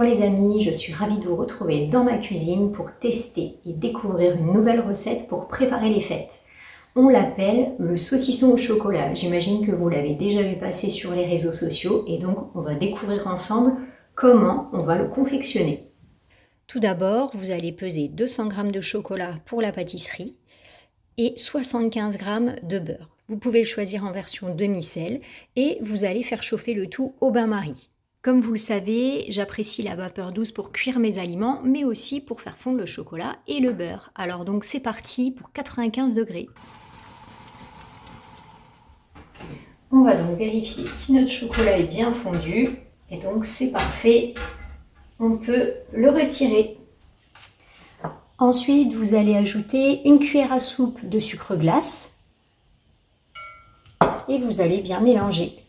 les amis, je suis ravie de vous retrouver dans ma cuisine pour tester et découvrir une nouvelle recette pour préparer les fêtes. On l'appelle le saucisson au chocolat. J'imagine que vous l'avez déjà vu passer sur les réseaux sociaux et donc on va découvrir ensemble comment on va le confectionner. Tout d'abord, vous allez peser 200 g de chocolat pour la pâtisserie et 75 g de beurre. Vous pouvez le choisir en version demi-sel et vous allez faire chauffer le tout au bain-marie. Comme vous le savez, j'apprécie la vapeur douce pour cuire mes aliments, mais aussi pour faire fondre le chocolat et le beurre. Alors donc c'est parti pour 95 degrés. On va donc vérifier si notre chocolat est bien fondu. Et donc c'est parfait, on peut le retirer. Ensuite, vous allez ajouter une cuillère à soupe de sucre glace. Et vous allez bien mélanger.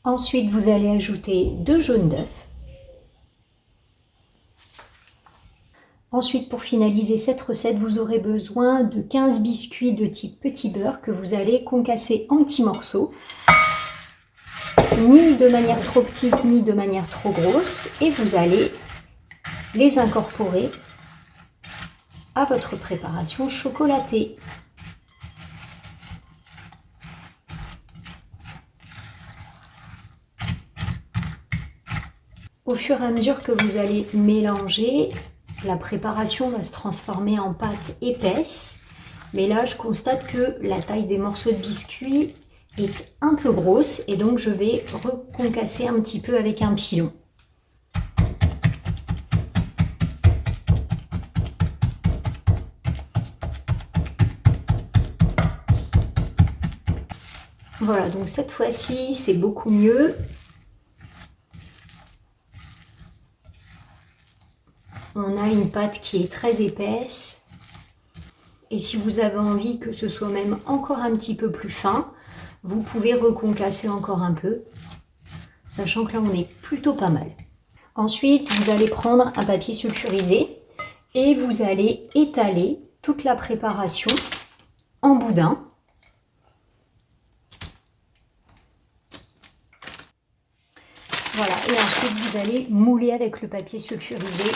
Ensuite, vous allez ajouter 2 jaunes d'œufs. Ensuite, pour finaliser cette recette, vous aurez besoin de 15 biscuits de type petit beurre que vous allez concasser en petits morceaux, ni de manière trop petite ni de manière trop grosse, et vous allez les incorporer à votre préparation chocolatée. Au fur et à mesure que vous allez mélanger, la préparation va se transformer en pâte épaisse. Mais là, je constate que la taille des morceaux de biscuits est un peu grosse et donc je vais reconcasser un petit peu avec un pilon. Voilà, donc cette fois-ci, c'est beaucoup mieux. On a une pâte qui est très épaisse. Et si vous avez envie que ce soit même encore un petit peu plus fin, vous pouvez reconcasser encore un peu, sachant que là, on est plutôt pas mal. Ensuite, vous allez prendre un papier sulfurisé et vous allez étaler toute la préparation en boudin. Voilà, et ensuite vous allez mouler avec le papier sulfurisé.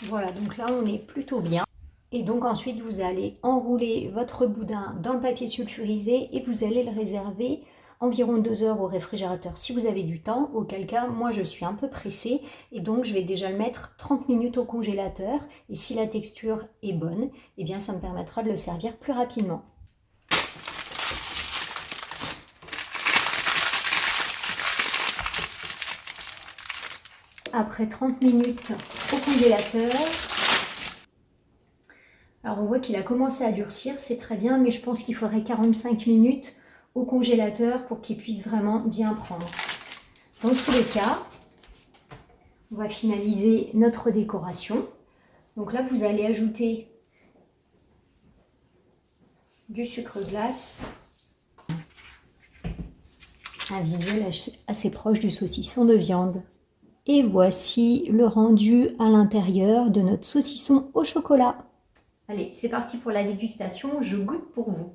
Voilà, donc là on est plutôt bien. Et donc ensuite vous allez enrouler votre boudin dans le papier sulfurisé et vous allez le réserver environ 2 heures au réfrigérateur si vous avez du temps, auquel cas moi je suis un peu pressée et donc je vais déjà le mettre 30 minutes au congélateur et si la texture est bonne, eh bien ça me permettra de le servir plus rapidement. Après 30 minutes au congélateur, alors on voit qu'il a commencé à durcir, c'est très bien, mais je pense qu'il faudrait 45 minutes au congélateur pour qu'il puisse vraiment bien prendre. Dans tous les cas, on va finaliser notre décoration. Donc là, vous allez ajouter du sucre glace, un visuel assez proche du saucisson de viande. Et voici le rendu à l'intérieur de notre saucisson au chocolat. Allez, c'est parti pour la dégustation, je goûte pour vous.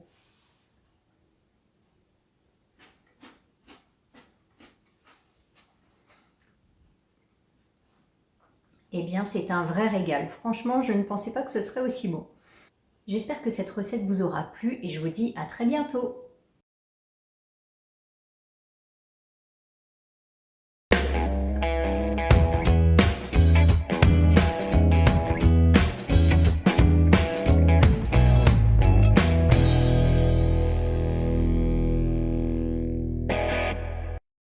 Eh bien, c'est un vrai régal. Franchement, je ne pensais pas que ce serait aussi bon. J'espère que cette recette vous aura plu et je vous dis à très bientôt.